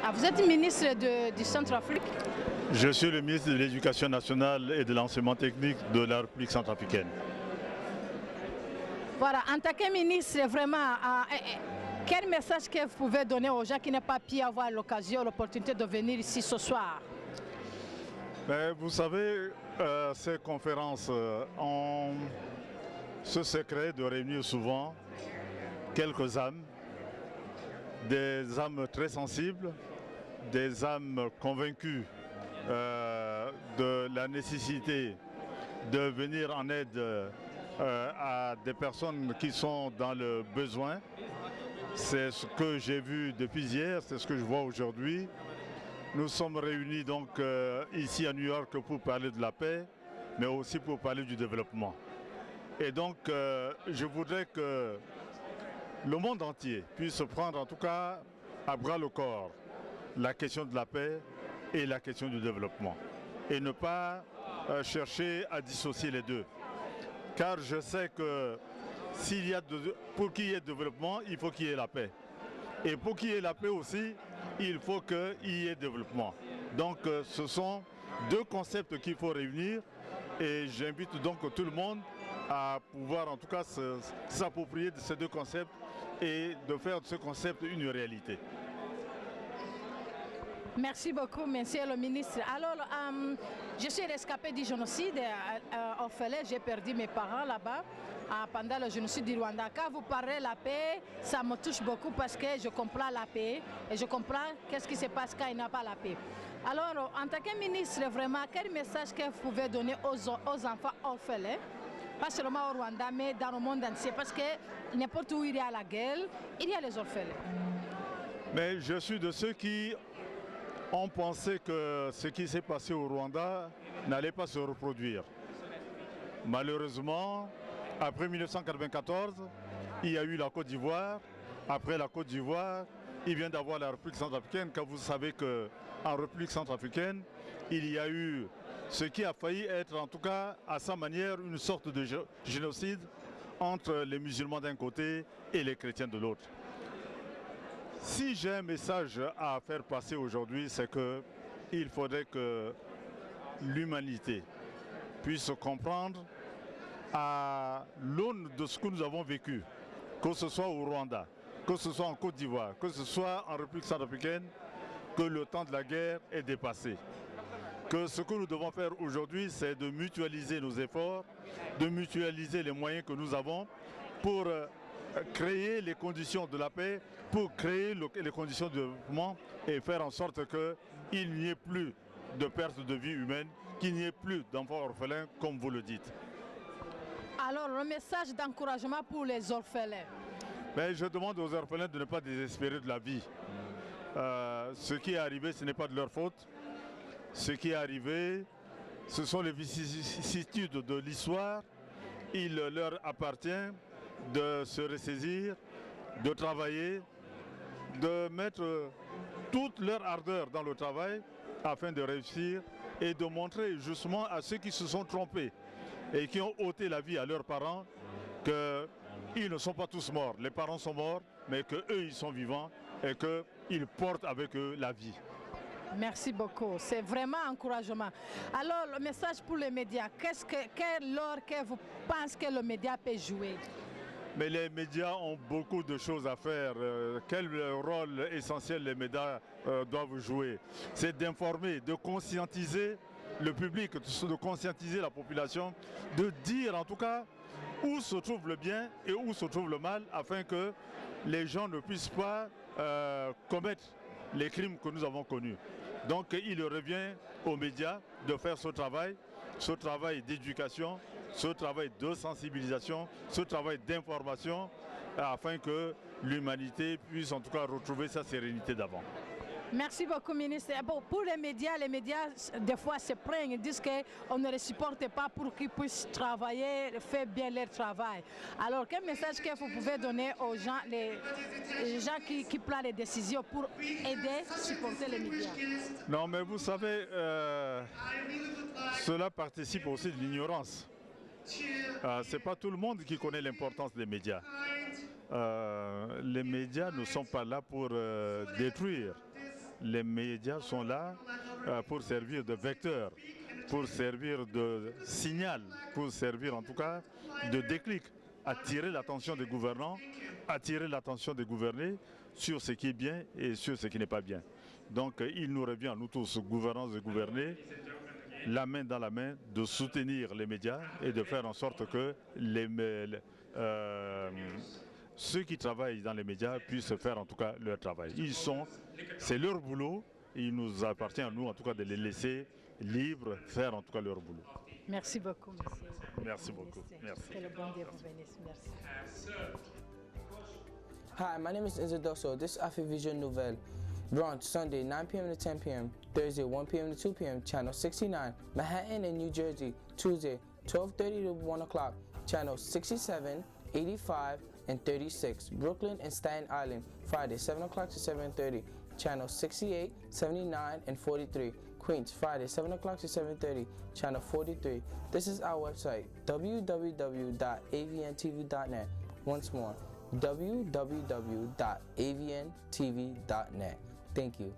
Ah, vous êtes ministre du Centrafrique? Je suis le ministre de l'Éducation nationale et de l'enseignement technique de la République centrafricaine. Voilà, en tant que ministre, vraiment, quel message que vous pouvez donner aux gens qui n'ont pas pu avoir l'occasion, l'opportunité de venir ici ce soir? Mais vous savez, ces conférences ont ce secret de réunir souvent quelques âmes, des âmes très sensibles, des âmes convaincues de la nécessité de venir en aide à des personnes qui sont dans le besoin. C'est ce que j'ai vu depuis hier, c'est ce que je vois aujourd'hui. Nous sommes réunis donc ici à New York pour parler de la paix, mais aussi pour parler du développement. Et donc je voudrais que le monde entier puisse prendre en tout cas à bras le corps la question de la paix et la question du développement. Et ne pas chercher à dissocier les deux. Car je sais que pour qu'il y ait développement, il faut qu'il y ait la paix. Et pour qu'il y ait la paix aussi, il faut qu'il y ait développement. Donc ce sont deux concepts qu'il faut réunir. Et j'invite donc tout le monde à pouvoir en tout cas s'approprier de ces deux concepts et de faire de ce concept une réalité. Merci beaucoup, monsieur le ministre. Alors, je suis rescapé du génocide orphelin. J'ai perdu mes parents là-bas pendant le génocide du Rwanda. Quand vous parlez de la paix, ça me touche beaucoup parce que je comprends la paix et je comprends qu'est-ce qui se passe quand il n'y a pas la paix. Alors, en tant que ministre, vraiment, quel message que vous pouvez donner aux enfants orphelins, pas seulement au Rwanda, mais dans le monde entier, parce que n'importe où il y a la guerre, il y a les orphelins. Mais je suis de ceux qui ont pensé que ce qui s'est passé au Rwanda n'allait pas se reproduire. Malheureusement, après 1994, il y a eu la Côte d'Ivoire. Après la Côte d'Ivoire, il vient d'avoir la République centrafricaine. Quand vous savez qu'en République centrafricaine, il y a eu ce qui a failli être, en tout cas à sa manière, une sorte de génocide entre les musulmans d'un côté et les chrétiens de l'autre. Si j'ai un message à faire passer aujourd'hui, c'est qu'il faudrait que l'humanité puisse comprendre à l'aune de ce que nous avons vécu, que ce soit au Rwanda, que ce soit en Côte d'Ivoire, que ce soit en République centrafricaine, que le temps de la guerre est dépassé. Que ce que nous devons faire aujourd'hui, c'est de mutualiser nos efforts, de mutualiser les moyens que nous avons pour créer les conditions de la paix, pour créer les conditions de développement et faire en sorte qu'il n'y ait plus de perte de vie humaine, qu'il n'y ait plus d'enfants orphelins, comme vous le dites. Alors, le message d'encouragement pour les orphelins. Mais je demande aux orphelins de ne pas désespérer de la vie. Ce qui est arrivé, ce n'est pas de leur faute. Ce qui est arrivé, ce sont les vicissitudes de l'histoire. Il leur appartient de se ressaisir, de travailler, de mettre toute leur ardeur dans le travail afin de réussir et de montrer justement à ceux qui se sont trompés et qui ont ôté la vie à leurs parents qu'ils ne sont pas tous morts. Les parents sont morts, mais qu'eux, ils sont vivants et qu'ils portent avec eux la vie. Merci beaucoup, c'est vraiment un encouragement. Alors, le message pour les médias, quel rôle que vous pensez que le média peut jouer? Mais les médias ont beaucoup de choses à faire. Quel rôle essentiel les médias doivent jouer? C'est d'informer, de conscientiser le public, de conscientiser la population, de dire en tout cas où se trouve le bien et où se trouve le mal, afin que les gens ne puissent pas commettre les crimes que nous avons connus. Donc il revient aux médias de faire ce travail d'éducation, ce travail de sensibilisation, ce travail d'information, afin que l'humanité puisse en tout cas retrouver sa sérénité d'avant. Merci beaucoup, ministre. Bon, pour les médias, des fois se plaignent, ils disent qu'on ne les supporte pas pour qu'ils puissent travailler, faire bien leur travail. Alors, quel message que vous pouvez donner aux gens, les gens qui prennent les décisions pour aider, supporter les médias? Non, mais vous savez, cela participe aussi de l'ignorance. Ce n'est pas tout le monde qui connaît l'importance des médias. Les médias ne sont pas là pour détruire. Les médias sont là pour servir de vecteur, pour servir de signal, pour servir en tout cas de déclic, attirer l'attention des gouvernants, attirer l'attention des gouvernés sur ce qui est bien et sur ce qui n'est pas bien. Donc il nous revient à nous tous, gouvernants et gouvernés, la main dans la main, de soutenir les médias et de faire en sorte que ceux qui travaillent dans les médias puissent faire en tout cas leur travail. C'est leur boulot, et il nous appartient à nous en tout cas de les laisser libres, faire en tout cas leur boulot. Merci beaucoup, monsieur. Merci beaucoup. Merci. Que le bon Dieu vous bénisse. Merci. Hi, my name is Enzo Dosso. This is Afrovision Nouvelle. Brunch, Sunday, 9 p.m. to 10 p.m. Thursday, 1 p.m. to 2 p.m. Channel 69. Manhattan and New Jersey, Tuesday, 12:30 to 1 o'clock. Channel 67, 85, and 36. Brooklyn and Staten Island, Friday, 7 o'clock to 7:30. Channel 68, 79, and 43. Queens, Friday, 7 o'clock to 7:30. Channel 43. This is our website, www.avntv.net. Once more, www.avntv.net. Thank you.